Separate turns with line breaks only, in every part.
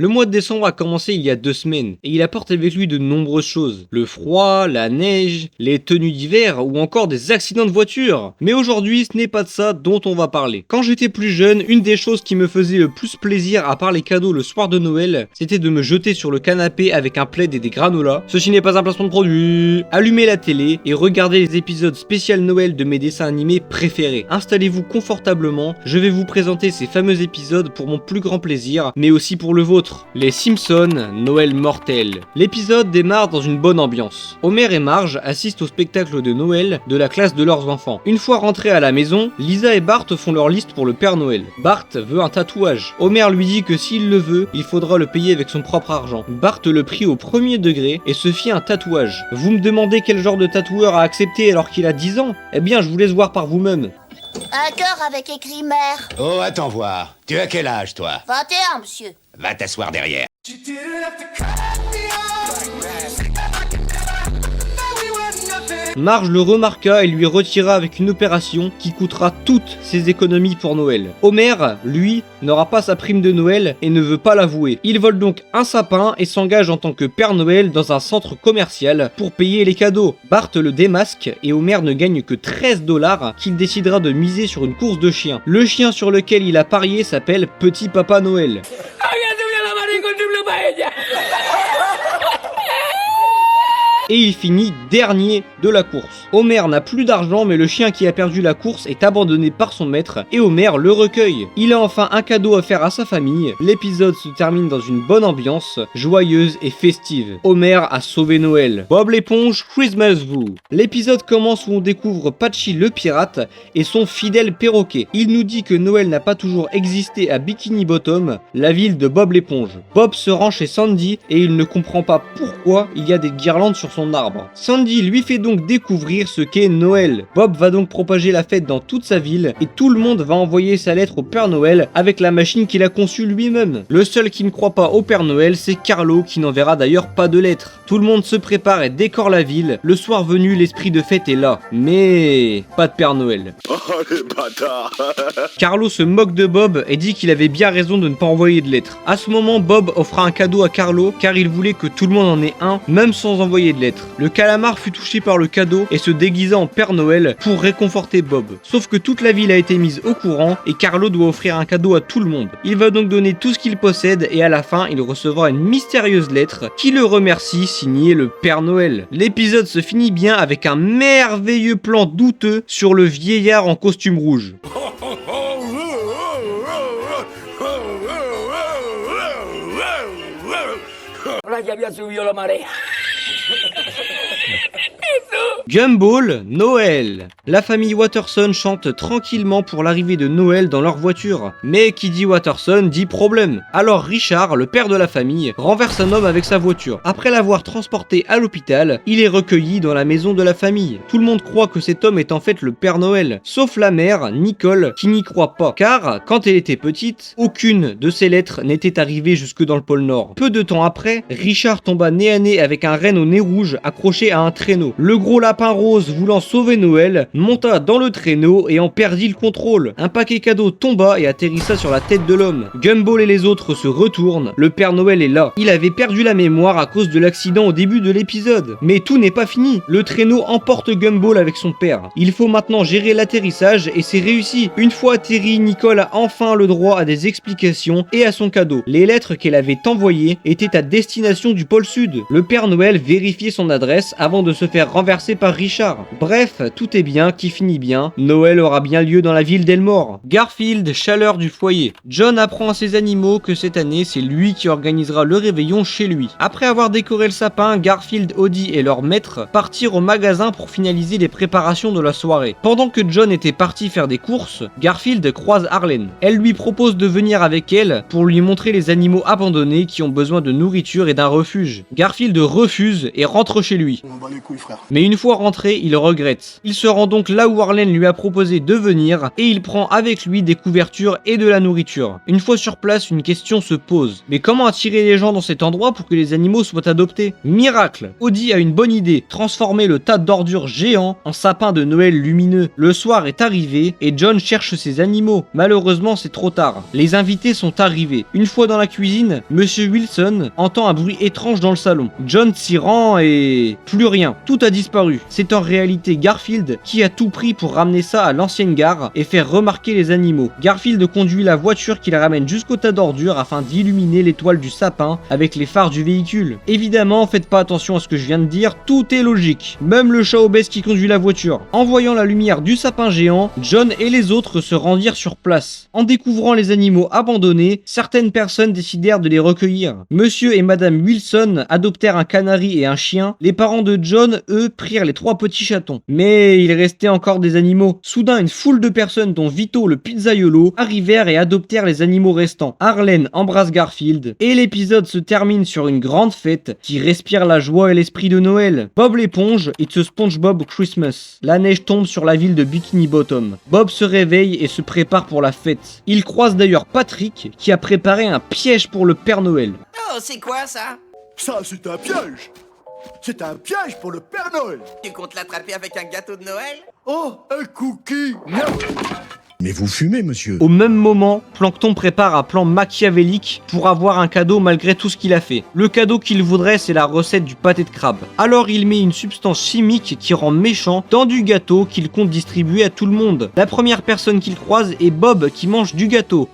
Le mois de décembre a commencé il y a 2 semaines, et il apporte avec lui de nombreuses choses. Le froid, la neige, les tenues d'hiver, ou encore des accidents de voiture. Mais aujourd'hui, ce n'est pas de ça dont on va parler. Quand j'étais plus jeune, une des choses qui me faisait le plus plaisir à part les cadeaux le soir de Noël, c'était de me jeter sur le canapé avec un plaid et des granolas. Ceci n'est pas un placement de produit. Allumer la télé et regarder les épisodes spécial Noël de mes dessins animés préférés. Installez-vous confortablement, je vais vous présenter ces fameux épisodes pour mon plus grand plaisir, mais aussi pour le vôtre. Les Simpsons, Noël mortel. L'épisode démarre dans une bonne ambiance. Homer et Marge assistent au spectacle de Noël de la classe de leurs enfants. Une fois rentrés à la maison, Lisa et Bart font leur liste pour le Père Noël. Bart veut un tatouage. Homer lui dit que s'il le veut, il faudra le payer avec son propre argent. Bart le prie au premier degré et se fit un tatouage. Vous me demandez quel genre de tatoueur a accepté alors qu'il a 10 ans? Eh bien, je vous laisse voir par vous-même.
Un cœur avec écrit mère.
Oh, attends voir. Tu as quel âge, toi?
21, monsieur.
Va t'asseoir derrière.
Marge le remarqua et lui retira avec une opération qui coûtera toutes ses économies pour Noël. Homer, lui, n'aura pas sa prime de Noël et ne veut pas l'avouer. Il vole donc un sapin et s'engage en tant que Père Noël dans un centre commercial pour payer les cadeaux. Bart le démasque et Homer ne gagne que 13 $ qu'il décidera de miser sur une course de chiens. Le chien sur lequel il a parié s'appelle Petit Papa Noël. Et il finit dernier de la course. Homer n'a plus d'argent, mais le chien qui a perdu la course est abandonné par son maître et Homer le recueille. Il a enfin un cadeau à faire à sa famille. L'épisode se termine dans une bonne ambiance, joyeuse et festive. Homer a sauvé Noël. Bob l'éponge, Christmas Vous. L'épisode commence où on découvre Patchy le pirate et son fidèle perroquet. Il nous dit que Noël n'a pas toujours existé à Bikini Bottom, la ville de Bob l'éponge. Bob se rend chez Sandy et il ne comprend pas pourquoi il y a des guirlandes sur son arbre. Sandy lui fait donc découvrir ce qu'est Noël. Bob va donc propager la fête dans toute sa ville et tout le monde va envoyer sa lettre au Père Noël avec la machine qu'il a conçue lui-même. Le seul qui ne croit pas au Père Noël, c'est Carlo qui n'enverra d'ailleurs pas de lettre. Tout le monde se prépare et décore la ville. Le soir venu, l'esprit de fête est là. Mais pas de Père Noël.
Oh les bâtards.
Carlo se moque de Bob et dit qu'il avait bien raison de ne pas envoyer de lettre. À ce moment, Bob offra un cadeau à Carlo car il voulait que tout le monde en ait un, même sans envoyer de lettre. Le calamar fut touché par le cadeau et se déguisa en Père Noël pour réconforter Bob. Sauf que toute la ville a été mise au courant et Carlo doit offrir un cadeau à tout le monde. Il va donc donner tout ce qu'il possède et à la fin, il recevra une mystérieuse lettre qui le remercie, signée le Père Noël. L'épisode se finit bien avec un merveilleux plan douteux sur le vieillard en costume rouge.
Ahora ya había subido la marea.
Gumball, Noël. La famille Watterson chante tranquillement pour l'arrivée de Noël dans leur voiture. Mais qui dit Watterson dit problème. Alors Richard, le père de la famille, renverse un homme avec sa voiture. Après l'avoir transporté à l'hôpital, il est recueilli dans la maison de la famille. Tout le monde croit que cet homme est en fait le Père Noël, sauf la mère, Nicole, qui n'y croit pas. Car, quand elle était petite, aucune de ses lettres n'était arrivée jusque dans le pôle Nord. Peu de temps après, Richard tomba nez à nez avec un renne au nez rouge accroché à un traîneau. Le gros lapin rose voulant sauver Noël monta dans le traîneau et en perdit le contrôle. Un paquet cadeau tomba et atterrissa sur la tête de l'homme. Gumball et les autres se retournent. Le Père Noël est là. Il avait perdu la mémoire à cause de l'accident au début de l'épisode. Mais tout n'est pas fini. Le traîneau emporte Gumball avec son père. Il faut maintenant gérer l'atterrissage et c'est réussi. Une fois atterri, Nicole a enfin le droit à des explications et à son cadeau. Les lettres qu'elle avait envoyées étaient à destination du pôle Sud. Le Père Noël vérifiait son adresse avant de se faire renverser par Richard. Bref, tout est bien qui finit bien. Noël aura bien lieu dans la ville d'Elmore. Garfield, chaleur du foyer. John apprend à ses animaux que cette année, c'est lui qui organisera le réveillon chez lui. Après avoir décoré le sapin, Garfield, Odie et leur maître partirent au magasin pour finaliser les préparations de la soirée. Pendant que John était parti faire des courses, Garfield croise Harlene. Elle lui propose de venir avec elle pour lui montrer les animaux abandonnés qui ont besoin de nourriture et d'un refuge. Garfield refuse et rentre chez lui.
On bat les couilles, frère.
heures.
Mais une fois rentré, il regrette. Il se rend donc là où Arlene lui a proposé de venir et il prend avec lui des couvertures et de la nourriture. Une fois sur place, une question se pose. Mais comment attirer les gens dans cet endroit pour que les animaux soient adoptés? Miracle! Audi a une bonne idée, transformer le tas d'ordures géant en sapin de Noël lumineux. Le soir est arrivé et John cherche ses animaux. Malheureusement, c'est trop tard. Les invités sont arrivés. Une fois dans la cuisine, Monsieur Wilson entend un bruit étrange dans le salon. John s'y rend et... plus rien. Tout a disparu. C'est en réalité Garfield qui a tout pris pour ramener ça à l'ancienne gare et faire remarquer les animaux. Garfield conduit la voiture qui la ramène jusqu'au tas d'ordures afin d'illuminer l'étoile du sapin avec les phares du véhicule. Évidemment, faites pas attention à ce que je viens de dire, tout est logique. Même le chat obèse qui conduit la voiture. En voyant la lumière du sapin géant, John et les autres se rendirent sur place. En découvrant les animaux abandonnés, certaines personnes décidèrent de les recueillir. Monsieur et Madame Wilson adoptèrent un canari et un chien. Les parents de John, eux, prirent les 3 petits chatons. Mais il restait encore des animaux. Soudain, une foule de personnes, dont Vito le pizzaiolo, arrivèrent et adoptèrent les animaux restants. Arlene embrasse Garfield et l'épisode se termine sur une grande fête qui respire la joie et l'esprit de Noël. Bob l'éponge, It's a SpongeBob Christmas. La neige tombe sur la ville de Bikini Bottom. Bob se réveille et se prépare pour la fête. Il croise d'ailleurs Patrick qui a préparé un piège pour le Père Noël.
Oh, c'est quoi ça?
Ça, c'est un piège. C'est un piège pour le Père Noël.
Tu comptes l'attraper avec un gâteau de Noël?
Oh, un cookie. Non. Mais vous fumez, monsieur.
Au même moment, Plankton prépare un plan machiavélique pour avoir un cadeau malgré tout ce qu'il a fait. Le cadeau qu'il voudrait, c'est la recette du pâté de crabe. Alors il met une substance chimique qui rend méchant dans du gâteau qu'il compte distribuer à tout le monde. La première personne qu'il croise est Bob qui mange du gâteau.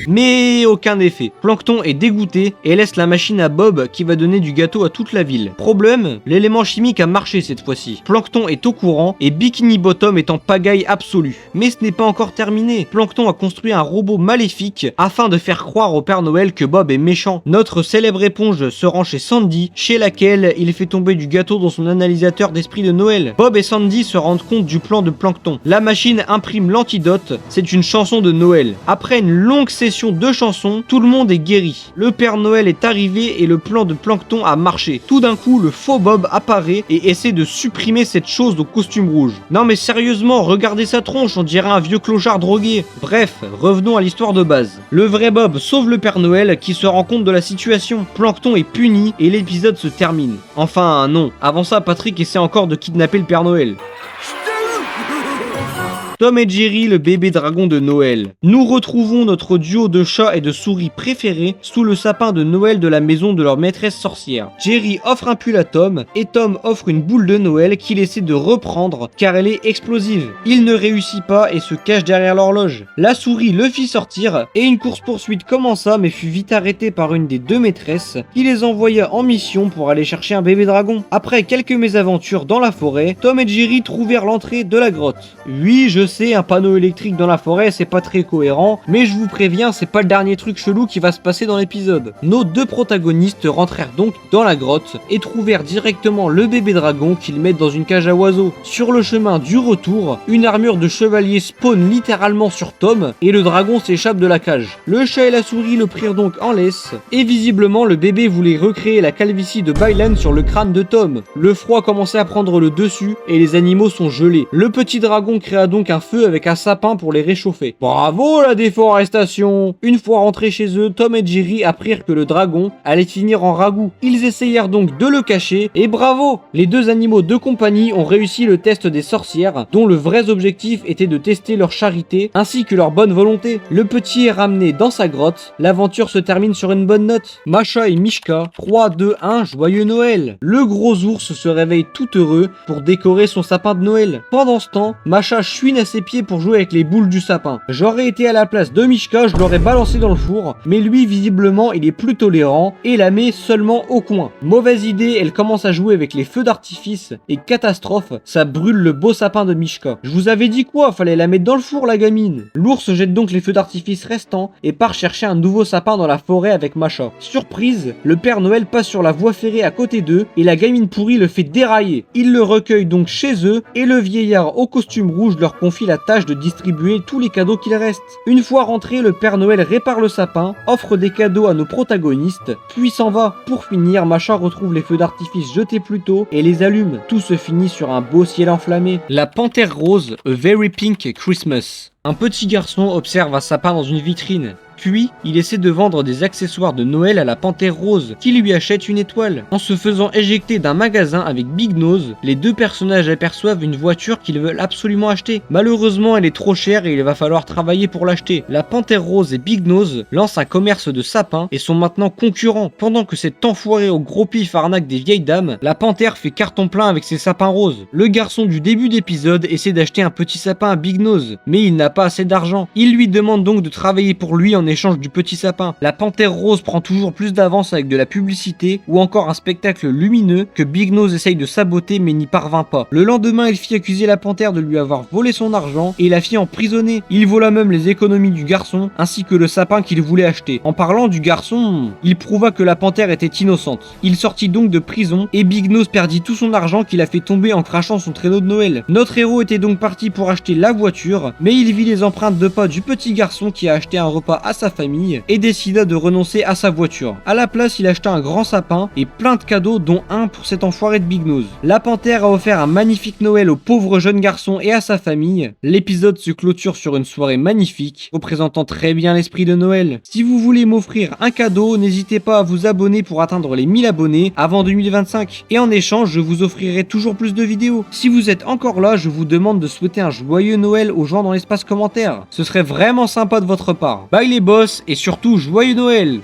Mais aucun effet. Plankton est dégoûté et laisse la machine à Bob qui va donner du gâteau à toute la ville. Problème, l'élément chimique a marché cette fois-ci. Plankton est au courant et Bikini Bottom est en pagaille absolue. Mais ce n'est pas encore terminé. Plankton a construit un robot maléfique afin de faire croire au Père Noël que Bob est méchant. Notre célèbre éponge se rend chez Sandy, chez laquelle il fait tomber du gâteau dans son analysateur d'esprit de Noël. Bob et Sandy se rendent compte du plan de Plankton. La machine imprime l'antidote, c'est une chanson de Noël. Après une longue session de chansons, tout le monde est guéri. Le Père Noël est arrivé et le plan de Plankton a marché. Tout d'un coup, le faux Bob apparaît et essaie de supprimer cette chose au costume rouge. Non mais sérieusement, regardez sa tronche, on dirait un vieux clochard drogué. Bref, revenons à l'histoire de base. Le vrai Bob sauve le Père Noël qui se rend compte de la situation. Plankton est puni et l'épisode se termine. Enfin non, avant ça Patrick essaie encore de kidnapper le Père Noël. Tom et Jerry, le bébé dragon de Noël. Nous retrouvons notre duo de chats et de souris préférés sous le sapin de Noël de la maison de leur maîtresse sorcière. Jerry offre un pull à Tom et Tom offre une boule de Noël qu'il essaie de reprendre car elle est explosive. Il ne réussit pas et se cache derrière l'horloge. La souris le fit sortir et une course-poursuite commença mais fut vite arrêtée par une des 2 maîtresses qui les envoya en mission pour aller chercher un bébé dragon. Après quelques mésaventures dans la forêt, Tom et Jerry trouvèrent l'entrée de la grotte. Oui, je sais, un panneau électrique dans la forêt, c'est pas très cohérent, mais je vous préviens, c'est pas le dernier truc chelou qui va se passer dans l'épisode. Nos 2 protagonistes rentrèrent donc dans la grotte et trouvèrent directement le bébé dragon qu'ils mettent dans une cage à oiseaux. Sur le chemin du retour, une armure de chevalier spawn littéralement sur Tom et le dragon s'échappe de la cage. Le chat et la souris le prirent donc en laisse et visiblement le bébé voulait recréer la calvitie de Bylan sur le crâne de Tom. Le froid commençait à prendre le dessus et les animaux sont gelés. Le petit dragon créa donc un feu avec un sapin pour les réchauffer. Bravo la déforestation! Une fois rentrés chez eux, Tom et Jerry apprirent que le dragon allait finir en ragoût. Ils essayèrent donc de le cacher et bravo! Les 2 animaux de compagnie ont réussi le test des sorcières dont le vrai objectif était de tester leur charité ainsi que leur bonne volonté. Le petit est ramené dans sa grotte. L'aventure se termine sur une bonne note. Masha et Mishka, 3, 2, 1, joyeux Noël! Le gros ours se réveille tout heureux pour décorer son sapin de Noël. Pendant ce temps, Masha chouine à ses pieds pour jouer avec les boules du sapin. J'aurais été à la place de Mishka, je l'aurais balancé dans le four, mais lui visiblement il est plus tolérant et la met seulement au coin. Mauvaise idée, elle commence à jouer avec les feux d'artifice et catastrophe, ça brûle le beau sapin de Mishka. Je vous avais dit quoi, fallait la mettre dans le four la gamine. L'ours jette donc les feux d'artifice restants et part chercher un nouveau sapin dans la forêt avec Masha. Surprise, le Père Noël passe sur la voie ferrée à côté d'eux et la gamine pourrie le fait dérailler. Il le recueille donc chez eux et le vieillard au costume rouge leur confie confie la tâche de distribuer tous les cadeaux qu'il reste. Une fois rentré, le Père Noël répare le sapin, offre des cadeaux à nos protagonistes, puis s'en va. Pour finir, Macha retrouve les feux d'artifice jetés plus tôt et les allume. Tout se finit sur un beau ciel enflammé. La Panthère Rose, A Very Pink Christmas. Un petit garçon observe un sapin dans une vitrine. Puis, il essaie de vendre des accessoires de Noël à la Panthère Rose, qui lui achète une étoile. En se faisant éjecter d'un magasin avec Big Nose, les deux personnages aperçoivent une voiture qu'ils veulent absolument acheter. Malheureusement, elle est trop chère et il va falloir travailler pour l'acheter. La Panthère Rose et Big Nose lancent un commerce de sapins et sont maintenant concurrents. Pendant que cet enfoiré au gros pif arnaque des vieilles dames, la Panthère fait carton plein avec ses sapins roses. Le garçon du début d'épisode essaie d'acheter un petit sapin à Big Nose, mais il n'a pas assez d'argent. Il lui demande donc de travailler pour lui en échange du petit sapin. La Panthère Rose prend toujours plus d'avance avec de la publicité ou encore un spectacle lumineux que Big Nose essaye de saboter mais n'y parvint pas. Le lendemain, il fit accuser la Panthère de lui avoir volé son argent et la fit emprisonner. Il vola même les économies du garçon ainsi que le sapin qu'il voulait acheter. En parlant du garçon, il prouva que la Panthère était innocente. Il sortit donc de prison et Big Nose perdit tout son argent qu'il a fait tomber en crachant son traîneau de Noël. Notre héros était donc parti pour acheter la voiture, mais il vit les empreintes de pas du petit garçon qui a acheté un repas à sa famille et décida de renoncer à sa voiture. À la place, il acheta un grand sapin et plein de cadeaux, dont un pour cet enfoiré de Big Nose. La Panthère a offert un magnifique Noël au pauvre jeune garçon et à sa famille. L'épisode se clôture sur une soirée magnifique, représentant très bien l'esprit de Noël. Si vous voulez m'offrir un cadeau, n'hésitez pas à vous abonner pour atteindre les 1000 abonnés avant 2025. Et en échange, je vous offrirai toujours plus de vidéos. Si vous êtes encore là, je vous demande de souhaiter un joyeux Noël aux gens dans l'espace commentaire. Ce serait vraiment sympa de votre part. Bye les boss et surtout joyeux Noël!